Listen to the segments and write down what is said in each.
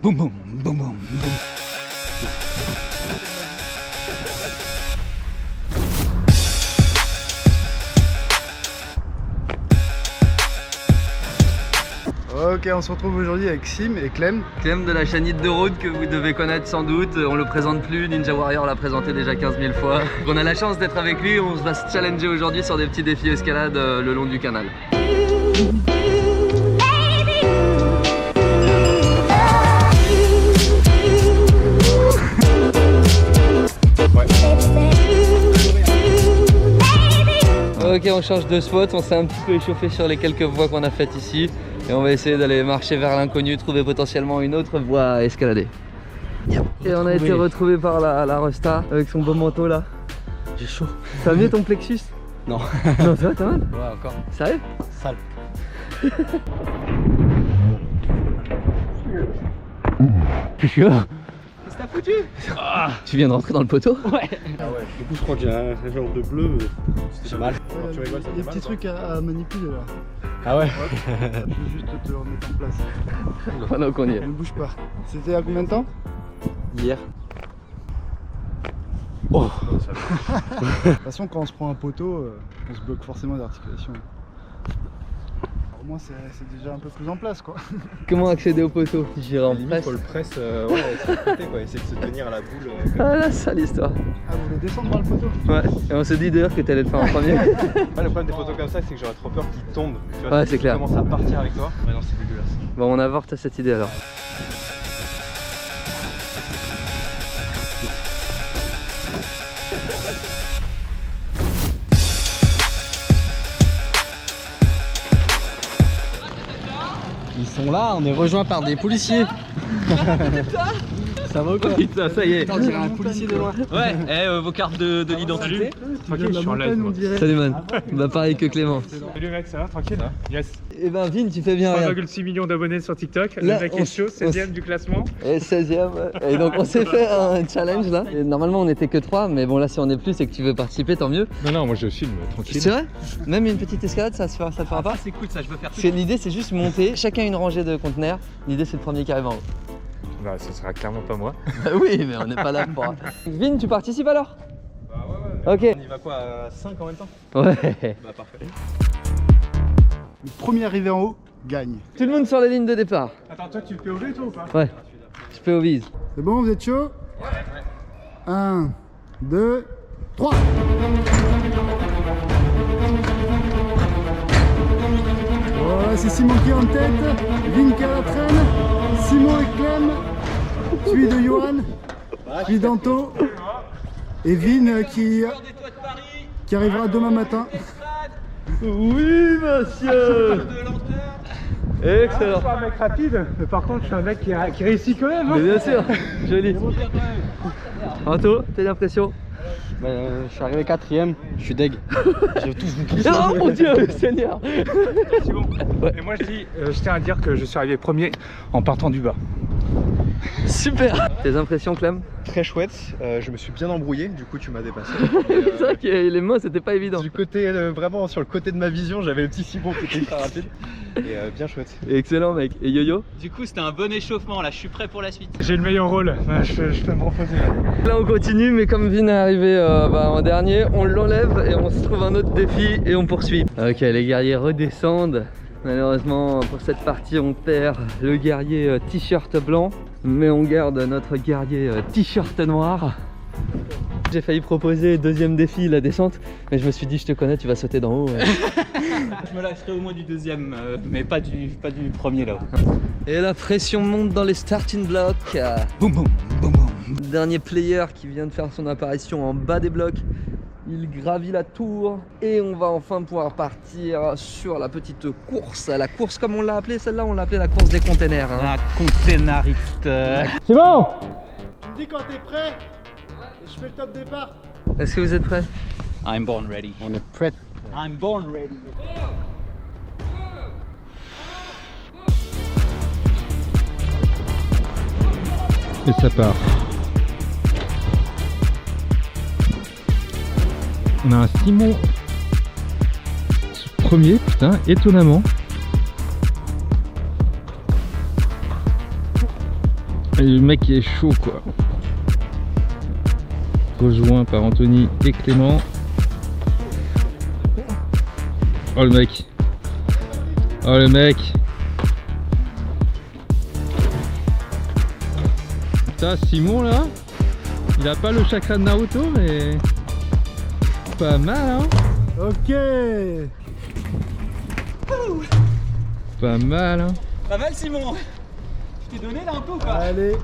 Boum boum, boum boum, boum. Ok, on se retrouve aujourd'hui avec Sim et Clem. Clem de la chaîne de route que vous devez connaître sans doute, on le présente plus, Ninja Warrior l'a présenté déjà 15 000 fois. On a la chance d'être avec lui, on va se challenger aujourd'hui sur des petits défis escalade le long du canal. Ok, on change de spot, on s'est un petit peu échauffé sur les quelques voies qu'on a faites ici. Et on va essayer d'aller marcher vers l'inconnu, trouver potentiellement une autre voie à escalader. Yep. Et on a été retrouvé par la Resta avec son beau manteau là. J'ai chaud. Ça va mieux ton plexus? Non. Non, ça va, t'as mal? Ouais, encore. Sérieux? Sale. Qu'est-ce que Qu'est-ce que t'as foutu? Tu viens de rentrer dans le poteau? Ouais. Ah ouais, du coup je crois que j'ai un genre de bleu, c'était mal. Tu rigoles, il y a des petits trucs à manipuler là. Ah ouais. Je vais juste te le remettre en place. Pendant qu'on y est. Ne bouge pas. C'était à combien de temps? Hier. Oh. De toute façon, quand on se prend un poteau, on se bloque forcément les articulations. Alors, au moins, c'est déjà un peu plus en place quoi. Comment accéder au poteau? J'irai en Limite, presse. faut le presse ouais, sur le côté quoi, essayer de se tenir à la boule. Ah là, ça l'histoire. Ah, vous voulez descendre par le poteau? Ouais, et on s'est dit d'ailleurs que t'allais le faire en premier. Ouais, le problème des photos comme ça, c'est que j'aurais trop peur qu'ils tombent. Tu vois, Ouais, c'est clair. Commence à partir avec toi. Ouais, non, c'est dégueulasse. Bon, on avorte à cette idée alors. Ils sont là, on est rejoints par des policiers. Ça va ou quoi? Putain, ça y est. On dirait un policier de loin. Ouais, vos cartes de l'identité. Tranquille, je suis en live. On dirait. Salut man. Bah pareil que Clément. Salut mec, ça va tranquille? Yes. Et ben Vin, tu fais bien rien. 3,6 millions d'abonnés sur TikTok, Là, le mec est chaud, 16ème du classement. Et 16ème. Et donc on s'est fait un challenge là. Et normalement on était que 3, mais bon là si on est plus et que tu veux participer, tant mieux. Non, moi je filme, tranquille. C'est vrai? Même une petite escalade, ça te fera pas? C'est cool ça, je veux faire L'idée c'est juste monter, chacun une rangée de conteneurs. L'idée c'est le premier qui arrive en haut. Bah, ça sera clairement pas moi. Bah oui, mais on n'est pas là pour. Vin, tu participes alors? Bah ouais. Ok. On y va quoi, à 5 en même temps? Ouais. Bah parfait. Le premier arrivé en haut gagne. Tout le monde sur les lignes de départ. Attends, toi tu le POV toi ou pas? Ouais. Je fais au vise. C'est bon, vous êtes chaud? Ouais. 1, 2, 3. Voilà, c'est Simon qui est en tête, Vin qui est à la traîne, Simon et Clem, suivi de Johan, puis d'Anto, et Vin qui arrivera demain matin. Oui, monsieur. Excellent. Je suis un mec rapide, mais par contre je suis un mec qui réussit quand même. Mais bien sûr, joli. Anto, t'as l'impression? Je suis arrivé 4ème, je suis deg. J'ai tout vous Oh mon dieu, Seigneur. C'est bon. Et moi je tiens à dire que je suis arrivé premier en partant du bas. Super. Tes impressions, Clem? Très chouette, je me suis bien embrouillé, du coup tu m'as dépassé. C'est vrai que les mains c'était pas évident. Du côté, vraiment sur le côté de ma vision, j'avais le petit Simon qui était hyper rapide. Et bien chouette. Excellent mec. Et Yo-Yo? Du coup c'était un bon échauffement, là je suis prêt pour la suite. J'ai le meilleur rôle, je peux me reposer là. Là on continue, mais comme Vin est arrivé en dernier, on l'enlève et on se trouve un autre défi et on poursuit. Ok, les guerriers redescendent. Malheureusement pour cette partie on perd le guerrier t-shirt blanc, mais on garde notre guerrier t-shirt noir. J'ai failli proposer deuxième défi, la descente, mais je me suis dit je te connais, tu vas sauter d'en haut. Je me lâcherai au moins du deuxième, mais pas du premier là-haut. Et la pression monte dans les starting blocks. Boum boum boum boum. Dernier player qui vient de faire son apparition en bas des blocs. Il gravit la tour et on va enfin pouvoir partir sur la petite course. La course comme on l'a appelée, celle-là on l'a appelée la course des containers. La containariste. C'est bon. Tu me dis quand t'es prêt et je fais le top départ. Est-ce que vous êtes prêts? I'm born ready. On est prêt. I'm born ready. Et ça part. On a un Simon premier, putain, étonnamment. Et le mec qui est chaud quoi. Rejoint par Anthony et Clément. Oh le mec. Oh le mec. Putain, Simon là, il a pas le chakra de Naruto mais pas mal hein. Ok. Pas mal hein. Pas mal, Simon. Je t'ai donné là un peu ou pas? Allez,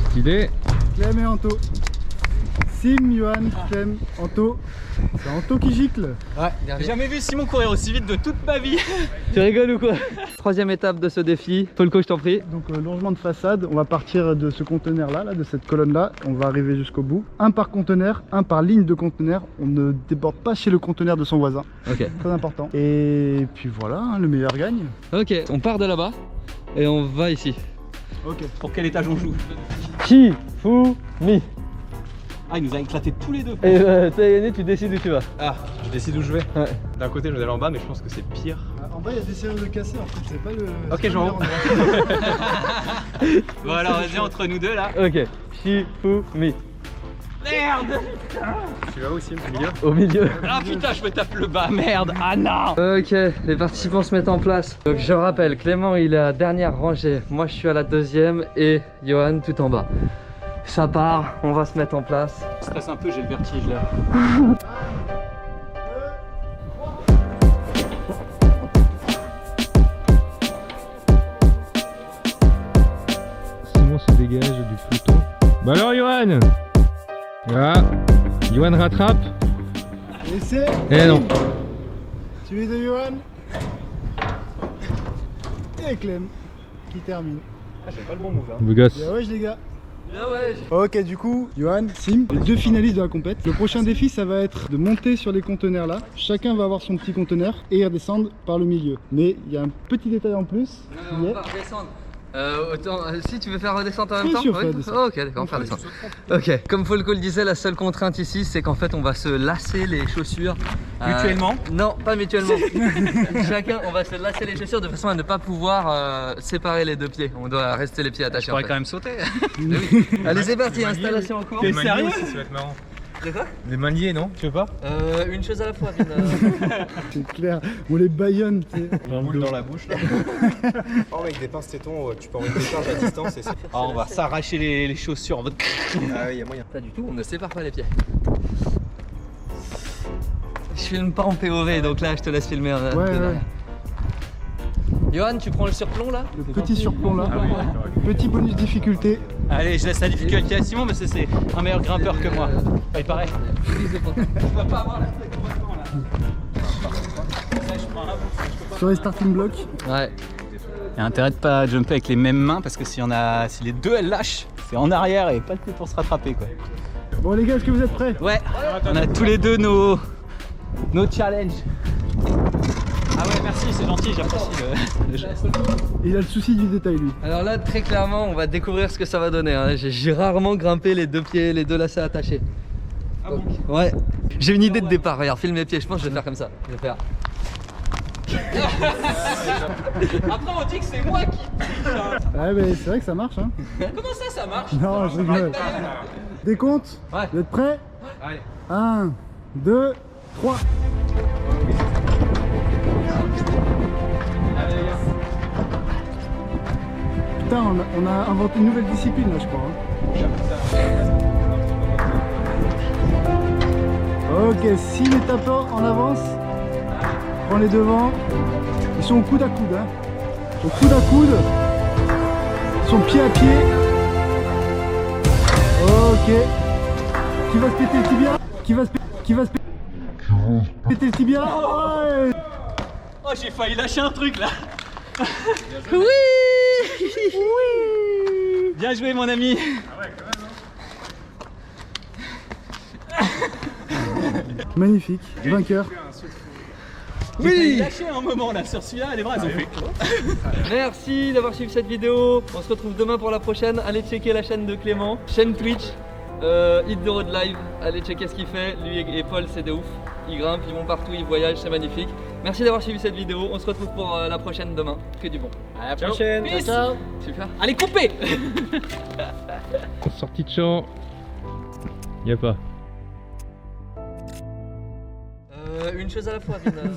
Stylé. Clem et Anto. Sim, Johan, Clem, Anto. C'est Anto qui gicle. J'ai jamais vu Simon courir aussi vite de toute ma vie. Tu rigoles ou quoi? Troisième étape de ce défi. Folco, je t'en prie. Donc longement de façade, on va partir de ce conteneur là, de cette colonne là, on va arriver jusqu'au bout. Un par conteneur, un par ligne de conteneur, on ne déborde pas chez le conteneur de son voisin, Ok. très important. Et puis voilà, hein, le meilleur gagne. Ok, on part de là-bas et on va ici. Ok. Pour quel étage on joue? Shifumi. Ah, il nous a éclaté tous les deux. Et t'as gagné, tu décides où tu vas. Ah, je décide où je vais. Ouais. D'un côté, je vais aller en bas, mais je pense que c'est pire. En bas il y a des serrures de cassé en fait, c'est pas le... Ok, j'en haut. Bon, alors vas-y, entre nous deux là. Ok, Shifumi. Merde! Tu vas où aussi, au milieu? Au milieu. Ah putain, je me tape le bas, merde! Ah non! Ok, les participants se mettent en place. Donc je rappelle, Clément il est à la dernière rangée, moi je suis à la deuxième et Johan tout en bas. Ça part, on va se mettre en place. Je stresse un peu, j'ai le vertige là. Simon se dégage du peloton. Bah alors Johan. Voilà. Johan rattrape. Et c'est... Eh non. Celui de Johan. Et Clem qui termine. Ah, j'ai pas le bon move hein. Beau gosse. Bien ouais les gars. Bien ouais. Ok, du coup, Johan, Sim, les deux finalistes de la compète. Le prochain défi, ça va être de monter sur les conteneurs là. Chacun va avoir son petit conteneur et redescendre par le milieu. Mais il y a un petit détail en plus. qui est- On va redescendre. Si tu veux faire redescendre en même Bien temps. sûr, Ouais. fais redescendre. Oh, ok, d'accord, on va faire descendre. Ok, comme Folco le disait, la seule contrainte ici, c'est qu'en fait, on va se lasser les chaussures. Mutuellement? Non, pas mutuellement. Chacun, on va se lasser les chaussures de façon à ne pas pouvoir séparer les deux pieds. On doit rester les pieds attachés. Je pourrais en fait. quand même sauter. Allez, c'est parti, installation en cours. T'es sérieux? aussi, ça va être marrant. De quoi Les mains liées, non? Tu veux pas? Une chose à la fois, Vin. C'est clair, on les baïonne, tu sais. Un boule dans la bouche là. Oh, avec des pinces tétons, tu peux envoyer des charges à distance et c'est. Ah, on va s'arracher les chaussures en mode. Ah, oui, y a moyen. Pas du tout, on ne sépare pas les pieds. Je filme pas en POV, donc là je te laisse filmer. Ouais, ouais. Johan, tu prends le surplomb là? Le petit surplomb là. Ah oui, d'accord, ok. Petit bonus difficulté. Allez, je laisse la difficulté à Simon parce que c'est un meilleur grimpeur que moi. Enfin, il paraît. Je vas pas avoir la tête maintenant là. Ça, je prends un bout. Sur les starting blocks. Ouais. Il y a intérêt de pas jumper avec les mêmes mains parce que si les deux elles lâchent, c'est en arrière et pas le coup pour se rattraper quoi. Bon les gars, est-ce que vous êtes prêts? Ouais, on a tous les deux nos challenges. Ah ouais, merci, c'est gentil, j'apprécie le geste. Il a le souci du détail lui. Alors là, très clairement, on va découvrir ce que ça va donner. Hein. J'ai rarement grimpé les deux pieds, les deux lacets attachés. Donc, ouais. J'ai une idée de départ. Regarde, filme mes pieds. Je pense que je vais faire comme ça. Je vais faire. Après, on dit que c'est moi qui. Ouais, mais c'est vrai que ça marche hein. Comment ça marche? Non, je rigole. Décompte. Ouais. Vous êtes prêts? Allez. 1, 2, 3. Putain, on a inventé une nouvelle discipline là, je crois. Hein. Ok, si les tapeurs en avance, prends les devants. Ils sont au coude à coude. Hein. Au coude à coude. Ils sont pied à pied. Ok. Qui va se péter le tibia? Qui va se péter le tibia? Ouais. Oh, j'ai failli lâcher un truc là. Oui. Bien joué, mon ami. Magnifique, vainqueur. J'ai failli lâcher un moment là sur celui-là, les bras ils ont fait. Merci d'avoir suivi cette vidéo. On se retrouve demain pour la prochaine. Allez checker la chaîne de Clément, chaîne Twitch, Hit the Road Live. Allez checker ce qu'il fait. Lui et Paul, c'est de ouf. Ils grimpent, ils vont partout, ils voyagent, c'est magnifique. Merci d'avoir suivi cette vidéo. On se retrouve pour la prochaine demain. Que du bon. À la prochaine. Peace. Ciao. Super. Allez, coupez. Sortie de champ. Y a pas. Une chose à la fois, Vin.